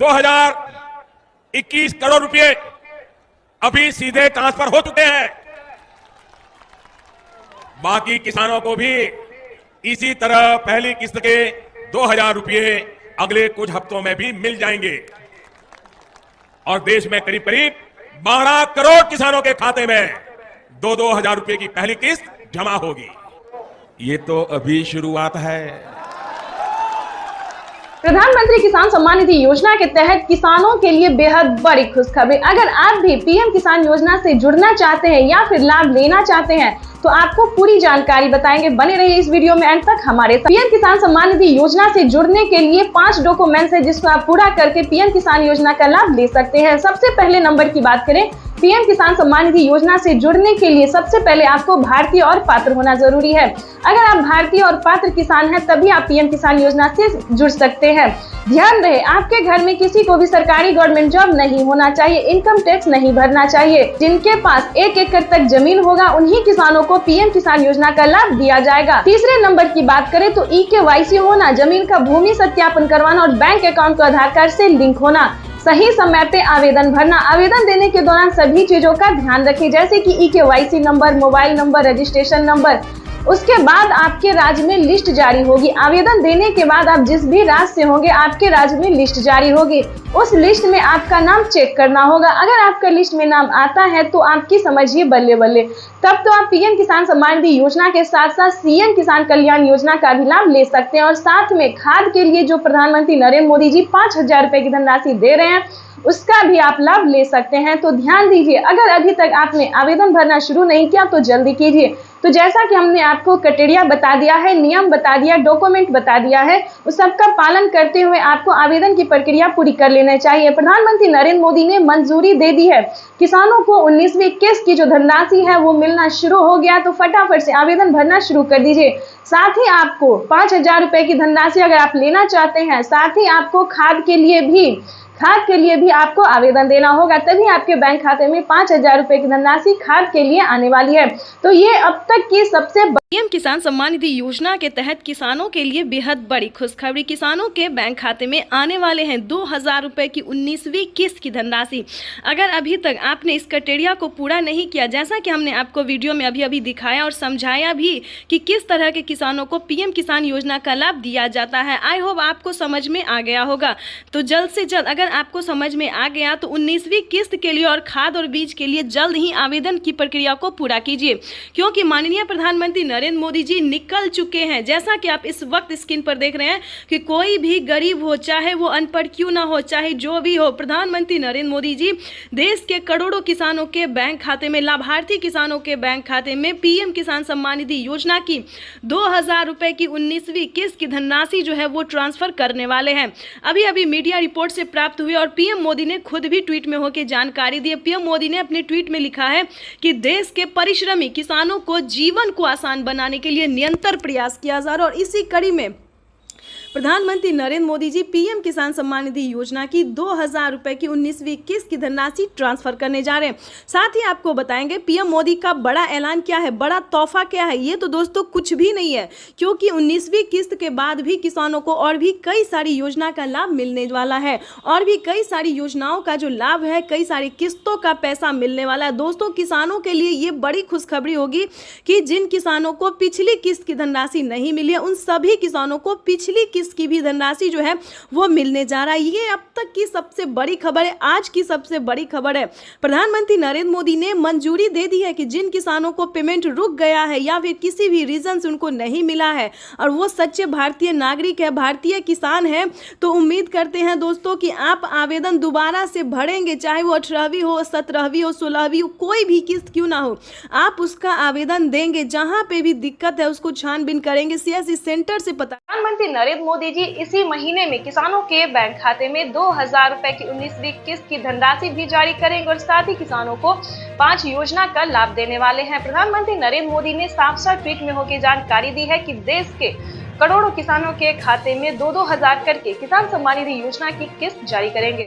2021 करोड़ रुपए अभी सीधे ट्रांसफर हो चुके हैं। बाकी किसानों को भी इसी तरह पहली किस्त के 2000 रुपए अगले कुछ हफ्तों में भी मिल जाएंगे और देश में करीब करीब 12 करोड़ किसानों के खाते में 2-2 हजार रुपए की पहली किस्त जमा होगी। ये तो अभी शुरुआत है। प्रधानमंत्री किसान सम्मान निधि योजना के तहत किसानों के लिए बेहद बड़ी खुशखबरी। अगर आप भी पीएम किसान योजना से जुड़ना चाहते हैं या फिर लाभ लेना चाहते हैं तो आपको पूरी जानकारी बताएंगे। बने रहिए इस वीडियो में अंत तक हमारे साथ। पीएम किसान सम्मान निधि योजना से जुड़ने के लिए 5 डॉक्यूमेंट्स है जिसको आप पूरा करके पीएम किसान योजना का लाभ ले सकते हैं। सबसे पहले नंबर की बात करें, पीएम किसान सम्मान निधि योजना से जुड़ने के लिए सबसे पहले आपको भारतीय और पात्र होना जरूरी है। अगर आप भारतीय और पात्र किसान हैं तभी आप पीएम किसान योजना से जुड़ सकते हैं। ध्यान रहे, आपके घर में किसी को भी सरकारी गवर्नमेंट जॉब नहीं होना चाहिए, इनकम टैक्स नहीं भरना चाहिए। जिनके पास 1 एकड़ तक जमीन होगा उन्हीं किसानों को पीएम किसान योजना का लाभ दिया जाएगा। तीसरे नंबर की बात करें तो ई-केवाईसी होना, जमीन का भूमि सत्यापन करवाना और बैंक अकाउंट को आधार कार्ड से लिंक होना, सही समय पे आवेदन भरना। आवेदन देने के दौरान सभी चीजों का ध्यान रखें जैसे कि e-KYC number, mobile number, registration number. उसके बाद आपके राज्य में लिस्ट जारी होगी। आवेदन देने के बाद आप जिस भी राज्य से होंगे आपके राज्य में लिस्ट जारी होगी। उस लिस्ट में आपका नाम चेक करना होगा। अगर आपका लिस्ट में नाम आता है तो आपकी समझिए बल्ले बल्ले, तब तो आप पीएम किसान सम्मान निधि योजना के साथ साथ सीएम किसान कल्याण योजना का भी लाभ ले सकते हैं। और साथ में खाद के लिए जो प्रधानमंत्री नरेंद्र मोदी जी 5000 रुपए की धनराशि दे रहे हैं उसका भी आप लाभ ले सकते हैं। तो ध्यान दीजिए, अगर अभी तक आपने आवेदन भरना शुरू नहीं किया तो जल्दी कीजिए। तो जैसा कि हमने आपको क्राइटेरिया बता दिया है, नियम बता दिया, डॉक्यूमेंट बता दिया है, उस सबका पालन करते हुए आपको आवेदन की प्रक्रिया पूरी कर लेना चाहिए। प्रधानमंत्री नरेंद्र मोदी ने मंजूरी दे दी है। किसानों को 19वीं किस्त की जो धनराशि है वो मिलना शुरू हो गया, तो फटाफट से आवेदन भरना शुरू कर दीजिए। साथ ही आपको 5000 रुपए की धनराशि अगर आप लेना चाहते हैं, साथ ही आपको खाद के लिए भी आपको आवेदन देना होगा, तभी आपके बैंक खाते में 5000 रुपए की धनराशि खाद के लिए आने वाली है। तो ये अब तक की सबसे पीएम किसान सम्मान निधि योजना के तहत किसानों के लिए बेहद बड़ी खुशखबरी। किसानों के बैंक खाते में आने वाले हैं 2000 रुपए की 19वीं किस्त की धनराशि। अगर अभी तक आपने इस क्राइटेरिया को पूरा नहीं किया, जैसा कि हमने आपको वीडियो में अभी दिखाया और समझाया भी कि किस तरह के किसानों को पीएम किसान योजना का लाभ दिया जाता है, आई होप आपको समझ में आ गया होगा। तो जल्द से जल्द अगर आपको समझ में आ गया तो 19वीं किस्त के लिए और खाद और बीज के लिए जल्द ही आवेदन की प्रक्रिया को पूरा कीजिए, क्योंकि माननीय प्रधानमंत्री नरेंद्र मोदी जी निकल चुके हैं। जैसा कि आप इस वक्त स्क्रीन पर देख रहे हैं कि कोई भी गरीब हो, चाहे वो अनपढ़ क्यों ना हो, चाहे जो भी हो, प्रधानमंत्री नरेंद्र मोदी जी देश के करोड़ों किसानों के बैंक खाते में, लाभार्थी किसानों के बैंक खाते में पीएम किसान सम्मान निधि योजना की 2000 रुपए की 19वीं किस्त की धनराशि जो है वो ट्रांसफर करने वाले हैं। अभी मीडिया रिपोर्ट से प्राप्त हुई और पीएम मोदी ने खुद भी ट्वीट में होकर जानकारी दी। पीएम मोदी ने अपने ट्वीट में लिखा है कि देश के परिश्रमी किसानों को जीवन को आसान बनाने के लिए निरंतर प्रयास किया जा रहा है और इसी कड़ी में प्रधानमंत्री नरेंद्र मोदी जी पीएम किसान सम्मान निधि योजना की 2000 रुपए की 19वीं किस्त की धनराशि ट्रांसफर करने जा रहे हैं। साथ ही आपको बताएंगे पीएम मोदी का बड़ा ऐलान क्या है, बड़ा तोहफा क्या है। ये तो दोस्तों कुछ भी नहीं है, क्योंकि 19वीं किस्त के बाद भी किसानों को और भी कई सारी योजना का लाभ मिलने वाला है और भी कई सारी योजनाओं का जो लाभ है, कई सारी किस्तों का पैसा मिलने वाला है। दोस्तों, किसानों के लिए ये बड़ी खुशखबरी होगी कि जिन किसानों को पिछली किस्त की धनराशि नहीं मिली है उन सभी किसानों को पिछली की भी धनराशि जो है वो मिलने जा रहा है। ये अब तक की सबसे बड़ी खबर है, आज की सबसे बड़ी खबर है। प्रधानमंत्री नरेंद्र मोदी ने मंजूरी दे दी है कि जिन किसानों को पेमेंट रुक गया है या फिर किसी भी रीजन से उनको नहीं मिला है और वो सच्चे भारतीय नागरिक है, भारतीय किसान है, तो उम्मीद करते हैं दोस्तों कि आप आवेदन दोबारा से भरेंगे, चाहे वो 18वीं हो, 17वीं हो, 16वीं हो, कोई भी किस्त क्यों ना हो, आप उसका आवेदन देंगे। जहां पे भी दिक्कत है उसको छानबीन करेंगे, सीएससी सेंटर से पता। प्रधानमंत्री नरेंद्र मोदी जी इसी महीने में किसानों के बैंक खाते में 2000 रुपए की 19वीं किस्त की धनराशि भी जारी करेंगे और साथ ही किसानों को 5 योजना का लाभ देने वाले हैं। प्रधानमंत्री नरेंद्र मोदी ने साफ ट्वीट में होकर जानकारी दी है कि देश के करोड़ों किसानों के खाते में 2-2 हजार करके किसान सम्मान निधि योजना की किस्त जारी करेंगे।